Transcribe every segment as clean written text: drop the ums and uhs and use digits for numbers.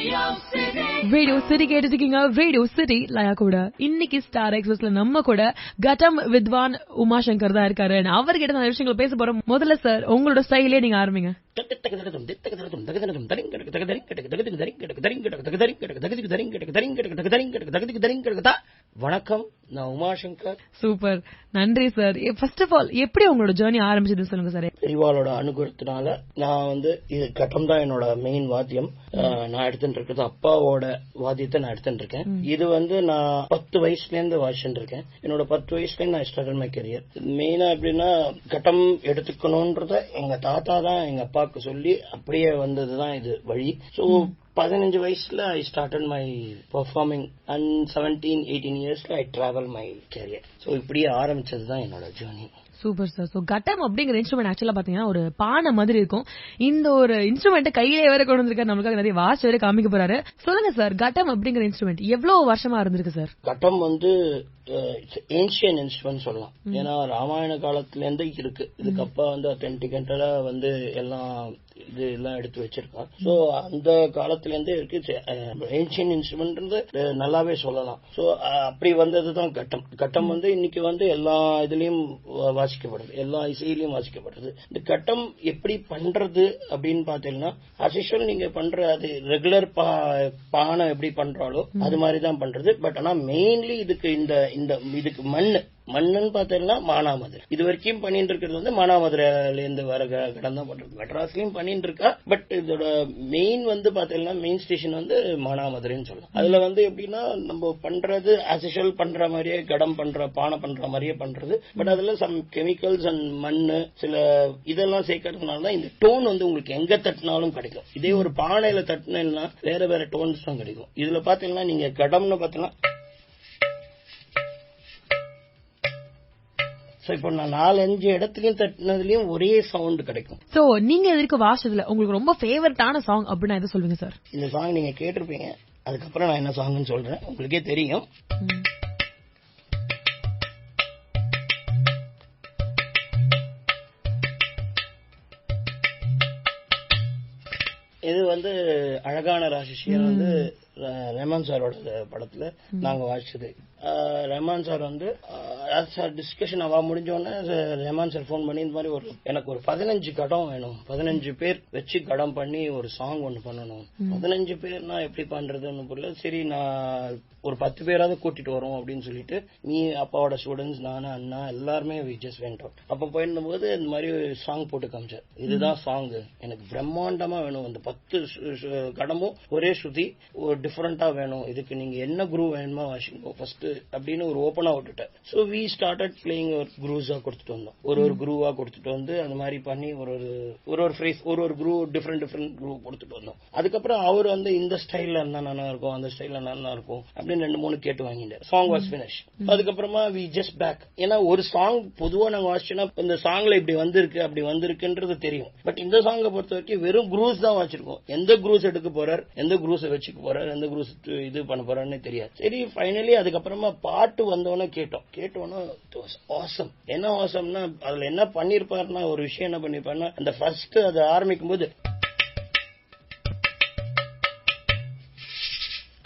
Radio city கேட்டுருக்கீங்க. Radio city லயா கூட இன்னைக்கு ஸ்டார் எக்ஸ்பிரஸ்ல நம்ம கூட கட்டம் வித்வான் உமாசங்கர் தான் இருக்காரு. அவர்கிட்ட நிறைய விஷயங்கள் பேச போறோம். முதல்ல சார் உங்களோட ஸ்டைலே நீங்க ஆரம்பிங்க. வணக்கம், நான் உமாசங்கர். சூப்பர், நன்றி சார். ஃபர்ஸ்ட் ஆஃப் ஆல் எப்படி உங்களோட ஜர்னி ஆரம்பிச்சது சொல்லுங்க சார். பெரியவாளோட அனுகிரகத்தினால நான் இது கட்டம் தான் என்னோட மெயின் வாத்தியம். நான் எடுத்துட்டு இருக்கிறது அப்பாவோட வாத்தியத்தை நான் எடுத்துட்டு இருக்கேன். இது நான் 10 வயசுல இருந்து வாசிச்சுட்டு இருக்கேன். என்னோட 10 வயசுல நான் ஸ்டார்ட் மை கரியர். மெயினா எப்படின்னா கட்டம் எடுத்துக்கணும்ன்றத எங்க தாத்தா தான் எங்க அப்பாவுக்கு சொல்லி அப்படியே வந்ததுதான் இது வழி. சோ 15 வயசுல I started my performing and 17-18 yearsல I travel my career. So இப்படியே ஆரம்பிச்சதுதான் என்னோட ஜர்னி. Super sir. சோ கட்டம் அப்படிங்கிற இன்ஸ்ட்ருமெண்ட் ஆக்சுவலா பாத்தீங்கன்னா ஒரு பானை மாதிரி இருக்கும். இந்த ஒரு இன்ஸ்ட்ருமெண்ட் கையிலே வேற கொண்டு வந்திருக்காரு, நமக்காக நிறைய வாட்ச் வேற காமிக்க போறாரு. சொல்லுங்க சார், கட்டம் அப்படிங்கிற இன்ஸ்ட்ருமெண்ட் எவ்வளவு வருஷமா இருந்திருக்கு சார்? கட்டம் ஏன்ஷியன் இன்ஸ்ட்ருமெண்ட் சொல்லலாம். ஏன்னா ராமாயண காலத்துல இருந்து இருக்கு. இதுக்கு அப்பா அத்தென்டிகேட்டடா எல்லாம் இதெல்லாம் எடுத்து வச்சிருக்கான். சோ அந்த காலத்துல இருந்தே இருக்கு. ஏன்ஷியன் இன்ஸ்ட்ருமெண்ட் நல்லாவே சொல்லலாம். சோ அப்படி வந்ததுதான் கட்டம். கட்டம் இன்னைக்கு எல்லா இதுலயும் வாசிக்கப்படுது, எல்லா இசையிலயும் வாசிக்கப்படுது. இந்த கட்டம் எப்படி பண்றது அப்படின்னு பாத்தீங்கன்னா, அசிஷுவல் நீங்க பண்ற அது ரெகுலர் பானை எப்படி பண்றாலோ அது மாதிரிதான் பண்றது. பட் ஆனா மெயின்லி இதுக்கு மண்ணுன்னு பாத்தீங்கன்னா மானாமதுரை இது வரைக்கும் பண்ணிட்டு இருக்கிறது மானாமதுரையில இருந்து வர கடன் தான் பண்றது. மெட்ராஸ்லயும் பண்ணிட்டு இருக்கா. பட் இதோட மெயின் பாத்தீங்கன்னா மெயின் ஸ்டேஷன் மானாமதுரைன்னு சொல்லலாம். அதுல எப்படின்னா நம்ம பண்றது அசிஷுவல் பண்ற மாதிரியே கடம் பண்ற பானை பண்ற மாதிரியே பண்றது. பட் அதுல சம் கெமிக்கல்ஸ் அண்ட் மண்ணு சில இதெல்லாம் சேர்க்கறதுனால தான் இந்த டோன் உங்களுக்கு எங்க தட்டினாலும் கிடைக்கும். இதே ஒரு பானையில தட்டினா வேற வேற டோன்ஸ் தான் கிடைக்கும். இதுல பாத்தீங்கன்னா நீங்க கடம்னு பாத்தீங்கன்னா இப்போ நான் 4-5 இடத்துலயும் தட்டினதுலயும் ஒரே சவுண்ட் கிடைக்கும். சோ நீங்க எதுக்கு வாசிச்சதுல உங்களுக்கு ரொம்ப ஃபேவரட்டான சாங் அப்படின்னா எதை சொல்லுங்க சார்? இந்த சாங் நீங்க கேட்டிருப்பீங்க. அதுக்கப்புறம் நான் என்ன சாங்னு சொல்றேன், உங்களுக்கே தெரியும். இது அழகான ராசிஷியர் ரஹ்மான் சாரோட படத்துல நாங்க வாசிச்சது. ரஹ்மான் சார் டிஸ்கஷன் முடிஞ்சோடனே ரஹ்மான் சார் போன் பண்ணி இந்த மாதிரி எனக்கு ஒரு 15 கடம் வேணும், 15 பேர் வச்சு கடம் பண்ணி ஒரு சாங் ஒண்ணு பண்ணணும். 15 பேர்னா எப்படி பண்றதுன்னு புரியல. சரி, நான் ஒரு 10 பேராவது கூட்டிட்டு வரோம் அப்படின்னு சொல்லிட்டு நீ அப்பாவோட ஸ்டூடெண்ட்ஸ் நானு அண்ணா எல்லாருமே வேண்டோம். அப்ப போயிருந்த போது இந்த மாதிரி சாங் போட்டு காமிச்சார். இதுதான் சாங், எனக்கு பிரம்மாண்டமா வேணும், அந்த 10 கடமும் ஒரே ஸ்ருதி ஒரு டிஃபரெண்டா வேணும், இதுக்கு நீங்க என்ன குரூ வேணுமா வாசிங்க ஃபர்ஸ்ட் அப்படின்னு ஒரு ஓபனா விட்டுட்டேன். சோ வி ஸ்டார்டட் பிளேயிங் ஒரு குரூஸா கொடுத்துட்டு வந்தோம். ஒரு குரூவா கொடுத்துட்டு வந்து அந்த மாதிரி பண்ணி ஒரு ஃப்ரேஸ் ஒரு குரூ டிஃபரெண்ட் குரூ கொடுத்துட்டு வந்தோம். அதுக்கப்புறம் அவர் இந்த ஸ்டைல்ல இருந்தா நல்லா இருக்கும், அந்த ஸ்டைல்ல நல்லா இருக்கும் அப்படின்னு 2-3 கேட்டு வாங்கிட்டார். Song was finish. அதுக்கப்புறமா வி ஜஸ்ட் பேக். ஏன்னா ஒரு சாங் பொதுவா நாங்க வாசிச்சோம்னா இந்த சாங்ல இப்படி வந்திருக்கு அப்படி வந்திருக்குன்றது தெரியும். பட் இந்த சாங்கை பொறுத்த வரைக்கும் வெறும் குரூஸ் தான் வச்சிருக்கோம். எந்த குரூஸ் எடுக்க போறார், எந்த குரூஸ் வச்சுக்க போறார், எந்த குரூஸ் இது பண்ண போறாருன்னு தெரியாது. சரி, ஃபைனலி அதுக்கப்புறமா பாட்டு வந்தோன்னு கேட்டோன்னா ஆசம். என்ன ஆசம்னா அதுல என்ன பண்ணிருப்பாருன்னா ஒரு விஷயம் என்ன பண்ணிருப்பாருன்னா அந்த ஃபர்ஸ்ட் அது ஆரம்பிக்கும் போது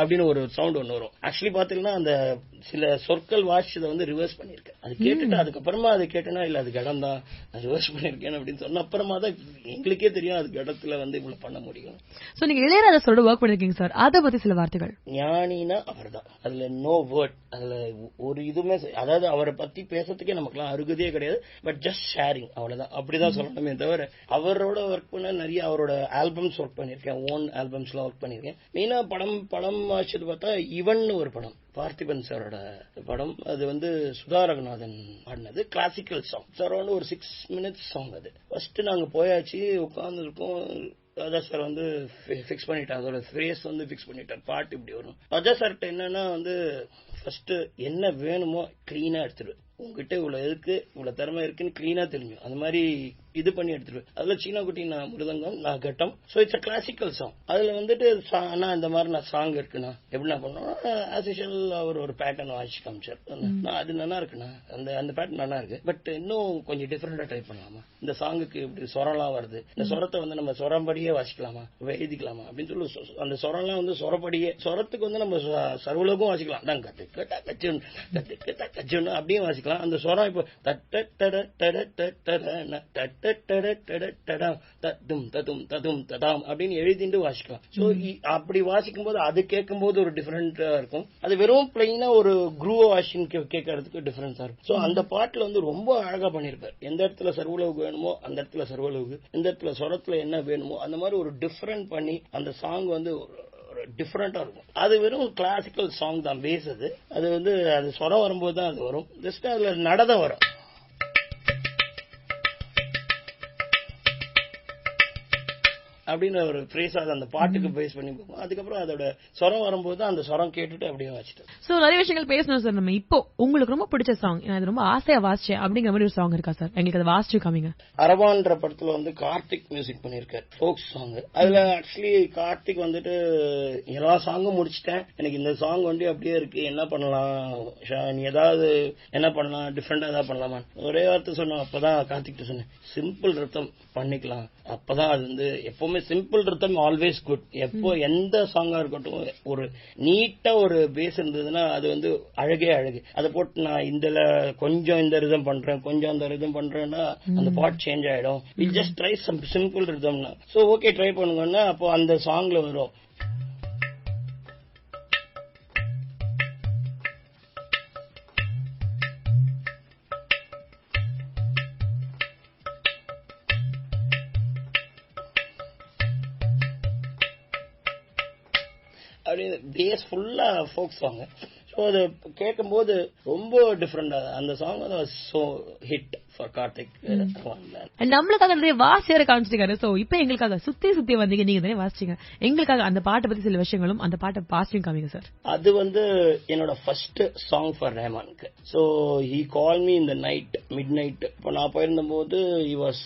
அப்படின்னு ஒரு சவுண்ட் ஒண்ணு வரும். ஆக்சுவலி பாத்தீங்கன்னா அந்த சில சொற்கள் வாசிச்சதை ரிவர்ஸ் பண்ணிருக்கேன். அது கேட்டுட்டு அதுக்கப்புறமா அது கேட்டேன்னா இல்ல அது கடம் தான் ரிவர்ஸ் பண்ணிருக்கேன் அப்படின்னு சொன்ன அப்புறமா தான் எங்களுக்கே தெரியும் அது கடத்துல இவ்வளவு பண்ண முடியும். சோ நீங்க இளையராஜாவோட வொர்க் பண்ணிருக்கீங்க சார், அத பத்தி சில வார்த்தைகள். ஞானினா அவர்தான், அதுல நோ வேர்ட், அதுல ஒரு இதுமே, அதாவது அவரை பத்தி பேசுறதுக்கே நமக்குலாம் அருகதே கிடையாது. பட் ஜஸ்ட் ஷேரிங், அவ்வளவுதான், அப்படிதான் சொல்லணுமே தவிர அவரோட ஒர்க் பண்ண நிறைய அவரோட ஆல்பம்ஸ் ஒர்க் பண்ணிருக்கேன், ஓன் ஆல்பம்ஸ் எல்லாம் ஒர்க் பண்ணிருக்கேன். மெயினா படம் வாசிச்சது பார்த்தா இவன் ஒரு படம், பார்த்திபன் சாரோட படம். அது சுதா ரகுநாதன் பாடினது, கிளாசிக்கல் சாங். சாரோட ஒரு 6 minutes சாங். அது ஃபர்ஸ்ட் நாங்க போயாச்சு, உட்கார்ந்து இருக்கோம். ராஜா சார் பிக்ஸ் பண்ணிட்டார், அதோட ஃப்ரேஸ் பிக்ஸ் பண்ணிட்டார், பாட்டு இப்படி வரும். ராஜா சார்கிட்ட என்னன்னா ஃபர்ஸ்ட் என்ன வேணுமோ கிளீனா எடுத்துரு, உங்ககிட்ட இவ்வளவு இருக்கு இவ்வளவு திறமை இருக்குன்னு கிளீனா தெரியும். அந்த மாதிரி இது பண்ணி எடுத்துருவேன். அதுல சீனா குட்டி நான் மிருதங்கம், நான் கட்டம். So it's a classical song. அதுல வந்துட்டு அண்ணா இந்த மாதிரி நான் சாங் இருக்குண்ணா எப்படின்னா பண்ணுவோம், ஆஸ் யூஷுவல் அவர் ஒரு பேட்டர்ன் வாட்சி காமிச்சார். அது நல்லா இருக்குண்ணா, அந்த பேட்டர்ன் நல்லா இருக்கு, பட் இன்னும் கொஞ்சம் டிஃபரெண்டா ட்ரை பண்ணலாமா, இந்த சாங்குக்கு இப்படி சொரம்லாம் வருது, இந்த சொரத்தை வந்து நம்ம சொரம்படியே வாசிக்கலாமா, எழுதிக்கலாமா அப்படின்னு சொல்லி அந்த சொரம்லாம் வந்து சொரப்படியே, சொரத்துக்கு வந்து நம்ம சர்வலோகம் வாசிக்கலாம், தான் கத்து கட்டா கச்சுன்னு கத்து கட்டா கச்சுன்னு அப்படியே வாசிக்கலாம். அந்த சொரம் இப்போ தட்ட டட டட டட தட்ட டட டட டடா தத்தும் ததும் ததும் ததாம் அப்படின்னு எழுதிட்டு வாசிக்கலாம். ஸோ அப்படி வாசிக்கும் போது அது கேட்கும் போது ஒரு டிஃபரெண்டா இருக்கும். அது வெறும் பிளைனா ஒரு குரூவ வாசின்னு கேட்கறதுக்கு டிஃபரன்ஸா இருக்கும். ஸோ அந்த பாட்டுல வந்து ரொம்ப அழகா பண்ணிருப்பார். எந்த இடத்துல சர்வலோகு வேணுமோ அந்த இடத்துல சர்வலோகு, எந்த இடத்துல சொரத்துல என்ன வேணுமோ அந்த மாதிரி ஒரு டிஃபரெண்ட் பண்ணி அந்த சாங் வந்து டிஃபரெண்டா இருக்கும். அது வெறும் கிளாசிக்கல் சாங் தான் பேஸ். அது வந்து அது சொரம் வரும்போது தான் அது வரும். ஜஸ்ட் அதுல நடனம் வரும். அப்படின்னு ஒரு ஃப்ரேஸ் அந்த பாட்டுக்கு பேஸ் பண்ணி போகும். அதுக்கப்புறம் அதோட சொரம் வரும்போது அந்த சொரம் கேட்டுட்டு அப்படியே வாசிட்டேன். சோ நிறைய விஷயங்கள் பேசணும் சார். நம்ம இப்போ உங்களுக்கு ரொம்ப பிடிச்ச சாங், அது ரொம்ப ஆசையா வாசிச்சேன் அப்படிங்கிற மாதிரி ஒரு சாங் இருக்கா சார்? எங்களுக்கு அதை வாசிச்சு காமிங்க. அரவான்ற படத்துல வந்து கார்த்திக் மியூசிக் பண்ணிருக்காரு, ஃபோக் சாங். அதுல ஆக்சுவலி கார்த்திக் வந்துட்டு எல்லா சாங்கும் முடிச்சிட்டேன், எனக்கு இந்த சாங் வந்து அப்படியே இருக்கு, என்ன பண்ணலாம், நீ ஏதாவது என்ன பண்ணலாம், டிஃப்ரெண்டா ஏதாவது பண்ணலாமா, ஒரே வார்த்தை சொன்னோம். அப்பதான் கார்த்திக் சொன்னேன், சிம்பிள் ரித்தம் பண்ணிக்கலாம். அப்பதான் அது வந்து எப்பவுமே சிம்பிள் ரித்தம் ஆல்வேஸ் குட். எப்போ எந்த சாங்கா இருக்கட்டும் ஒரு நீட்டா ஒரு பேஸ் இருந்ததுன்னா அது வந்து அழகே அழகு. அதை போட்டு நான் இதுல கொஞ்சம் இந்த ரிதம் பண்றேன், கொஞ்சம் அந்த ரிதம் பண்றேன்னா அந்த பாட் சேஞ்ச் ஆயிடும். It just try some simple ரிதம்னா சோ ஓகே ட்ரை பண்ணுங்கன்னா அப்போ அந்த சாங்ல வரும். பேஸ் ஃபுல்லா ஃபோக் சாங். ஸோ அது கேட்கும் போது ரொம்ப டிஃப்ரெண்டா அந்த song so hit for Karthik. நம்மளுக்காக நிறைய வாசியார காமிச்சிருக்காரு. சோ இப்போ எங்களுக்காக சுத்தி சுத்தி வந்தீங்க, நீங்க நிறைய வாசிச்சீங்க, எங்களுக்காக அந்த பாட்டை பத்தி சில விஷயங்களும் அந்த பாட்டை பாசியும் காமிங்க சார். அது வந்து என்னோட ஃபர்ஸ்ட் சாங் ஃபார் ரஹ்மானுக்கு. ஸோ ஹி கால் மீ இந்த நைட் மிட் நைட். இப்போ நான் போயிருந்த போது he was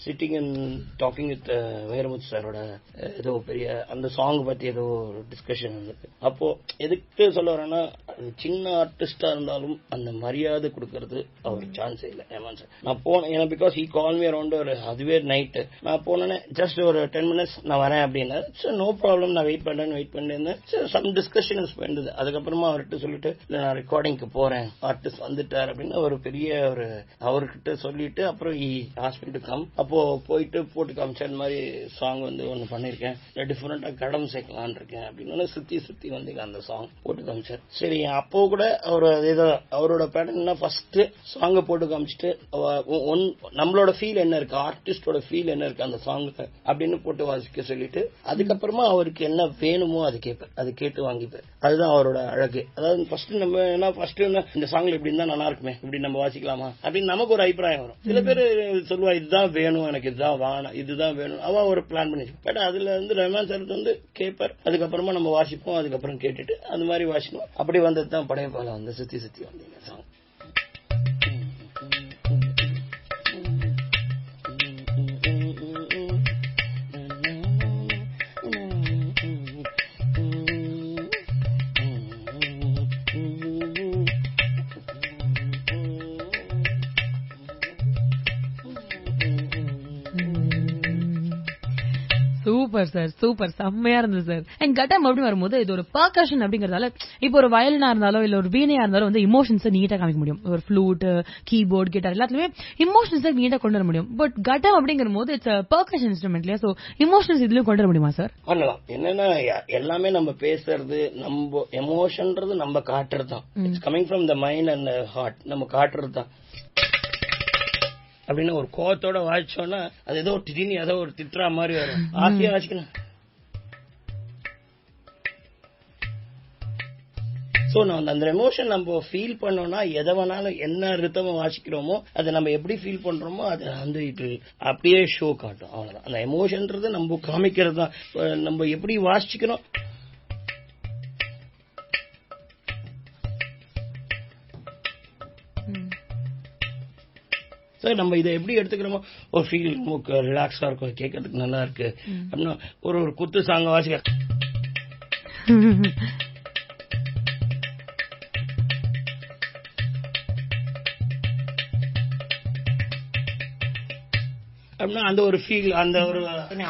sitting and talking with Vairamuthu சாரோட ஏதோ பெரிய அந்த சாங் பத்தி ஏதோ டிஸ்கஷன் இருந்தது. அப்போ எதுக்கு சொல்ல வரேன்னா சின்ன ஆர்டிஸ்டா இருந்தாலும் அந்த மரியாதை கொடுக்கறது அவர் சான்ஸ் இல்ல ரஹ்மான் சார். நான் போனேன் because he call me around ஒரு அதுவே நைட். நான் போனேன் ஜஸ்ட் ஒரு 10 minutes நான் வரேன் அப்படின்னா நோ ப்ராப்ளம், நான் வெயிட் பண்ணிருந்தேன். சம் டிஸ்கஷன் இருந்தது. அதுக்கப்புறமா அவர்கிட்ட சொல்லிட்டு இல்ல நான் ரெக்கார்டிங்க்கு போறேன், ஆர்டிஸ்ட் வந்துட்டார் அப்படின்னு ஒரு பெரிய ஒரு அவர்கிட்ட சொல்லிட்டு அப்புறம் he asked me to come. அப்போ போயிட்டு போட்டு காமிச்சா இந்த மாதிரி சாங் வந்து ஒன்னு பண்ணிருக்கேன், டிஃபரெண்டா கடம் சேர்க்கலான் இருக்கேன் அப்படின்னு சுத்தி சுத்தி வந்து அந்த சாங் போட்டு காமிச்சார். சரி அப்போ கூட அவர் அவரோட பேட்டர்ன் ஃபர்ஸ்ட் சாங்க போட்டு காமிச்சிட்டு நம்மளோட ஃபீல் என்ன இருக்கு, ஆர்டிஸ்டோட ஃபீல் என்ன இருக்கு அந்த சாங் அப்படின்னு போட்டு வாசிக்க சொல்லிட்டு அதுக்கப்புறமா அவருக்கு என்ன வேணுமோ அது கேட்பார், அது கேட்டு வாங்கிப்பார். அதுதான் அவரோட அழகு. அதாவது ஃபர்ஸ்ட் நம்ம ஃபர்ஸ்ட் இந்த சாங்ல இப்படி இருந்தா நல்லா இருக்குமே, இப்படி நம்ம வாசிக்கலாமா அப்படின்னு நமக்கு ஒரு அபிப்பிராயம் வரும். சில பேர் சொல்லுவா இதுதான் வேணும், எனக்கு இதுதான் வேணும், இதுதான் வேணும், அவன் ஒரு பிளான் பண்ணி. பட் அதுல வந்து ரஹ்மான் சார் வந்து கேட்பார், அதுக்கப்புறமா நம்ம வாசிப்போம், அதுக்கப்புறம் கேட்டுட்டு அந்த மாதிரி வாசிக்கணும். அப்படி வந்தது தான் படையப்பால வந்து சுத்தி சுத்தி வந்தீங்க சாங். சூப்பர் சார், சூப்பர், செம்மையா இருந்தது சார். அண்ட் கட்டம் அப்படின்னு வரும்போது இது ஒரு பர்கஷன் அப்படிங்கறதால இப்போ ஒரு வயலினா இருந்தாலோ இல்ல ஒரு வீணையா இருந்தாலும் வந்து இமோஷன்ஸை நீட்டா காமிக்க முடியும். ஒரு ஃப்ளூட், கீபோர்ட், கிட்டார் எல்லாத்துலயுமே இமோஷன்ஸை நீட்டா கொண்டு வர முடியும். பட் கட்டம் அப்படிங்கிற போது இட்ஸ் பர்கஷன் இன்ஸ்ட்ருமெண்ட் இல்லையா? சோ இமோஷன்ஸ் இதுலயும் கொண்டு வர முடியுமா சார்? பண்ணலாம். என்னன்னா எல்லாமே நம்ம பேசுறது, நம்ம எமோஷன்றது நம்ம காட்டுறது தான். It's coming from the mind and heart. நம்ம காட்டுறது தான். அப்படின்னு ஒரு கோவத்தோட வாசிச்சோம்னா அது ஏதோ திடீர்னு ஏதோ ஒரு திட்டுறா மாதிரி வரும். ஆசையா வாசிக்கணும். சோ அந்த எமோஷன் நம்ம ஃபீல் பண்ணோம்னா எதை வேணாலும் என்ன ரித்தமா வாசிக்கிறோமோ அதை நம்ம எப்படி ஃபீல் பண்றோமோ அது வந்து இது அப்படியே ஷோ காட்டும். அவ்வளவுதான். அந்த எமோஷன்றது நம்ம காமிக்கிறது தான். நம்ம எப்படி வாசிக்கிறோம் சார் நம்ம இதை எப்படி எடுத்துக்கிறோமோ ஒரு ஃபீல் நமக்கு ரிலாக்ஸா இருக்கும், கேட்கறதுக்கு நல்லா இருக்கு அப்படின்னா ஒரு குத்து சாங்க வாசிக்க அப்படின்னா அந்த ஒரு ஃபீல், அந்த ஒரு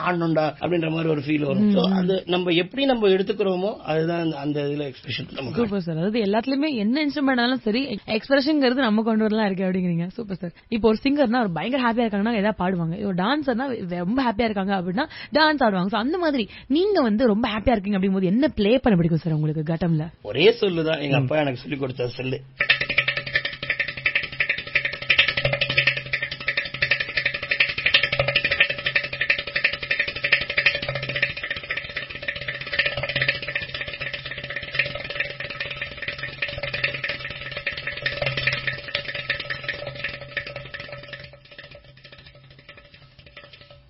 ஆடணுண்டா அப்படின்ற மாதிரி ஒரு ஃபீல் வரும். அது நம்ம எப்படி நம்ம எடுத்துக்கிறோமோ அதுதான் அந்த இதுல எக்ஸ்பிரஷன். Super sir. அதாவது எல்லாத்துலயுமே என்ன இன்ஸ்ட்ருமெண்டாலும் சரி எக்ஸ்பிரஷன்ங்கிறது நம்ம கொண்டு வரலாம் இருக்கு அப்படிங்கிறீங்க. Super sir. இப்போ ஒரு சிங்கர்னா ஒரு பயங்கர ஹாப்பியா இருக்காங்கன்னா ஏதாவது பாடுவாங்க, ஒரு டான்சர்னா ரொம்ப ஹாப்பியா இருக்காங்க அப்படின்னா டான்ஸ் ஆடுவாங்க. அந்த மாதிரி நீங்க ரொம்ப ஹாப்பியா இருக்கீங்க அப்படிங்கும்போது என்ன பிளே பண்ண பிடிக்கும் சார் உங்களுக்கு கட்டம்ல? ஒரே சொல்லுதான், எங்க அப்பா எனக்கு சொல்லி கொடுத்த சொல்லு.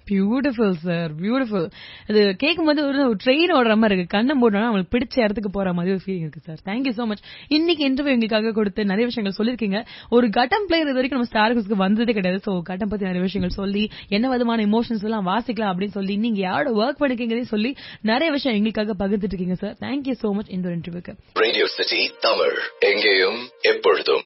Beautiful sir, beautiful. இது கேட்கும்போது ஒரு ட்ரெயின் ஓடுற மாதிரி இருக்கு. கண்ணை மூடனா அவங்களுக்கு பிடிச்ச இடத்துக்கு போற மாதிரி ஒரு ஃபீலிங் இருக்கு சார். Thank you so much. இன்னைக்கு இன்டர்வியூ எங்களுக்காக கொடுத்து நிறைய விஷயங்கள் சொல்லிருக்கீங்க. ஒரு கட்டம் பிளேயர் இது வரைக்கும் நம்ம ஸ்டார்ஸ்க்கு வந்ததே கிடையாது. சோ கட்டம் பத்தி நிறைய விஷயங்கள் சொல்லி என்ன விதமான இமோஷன்ஸ் எல்லாம் வாசிக்கலாம் அப்படின்னு சொல்லி நீங்க யாரோட ஒர்க் பண்ணிருக்கீங்கன்னு சொல்லி நிறைய விஷயம் எங்களுக்காக பகிர்ந்துட்டு இருக்கீங்க சார். தேங்க்யூ சோ மச் இந்த ஒரு இன்டர்வியூக்கு. ரேடியோ சிட்டி தமிழ், எங்கேயும் எப்பொழுதும்.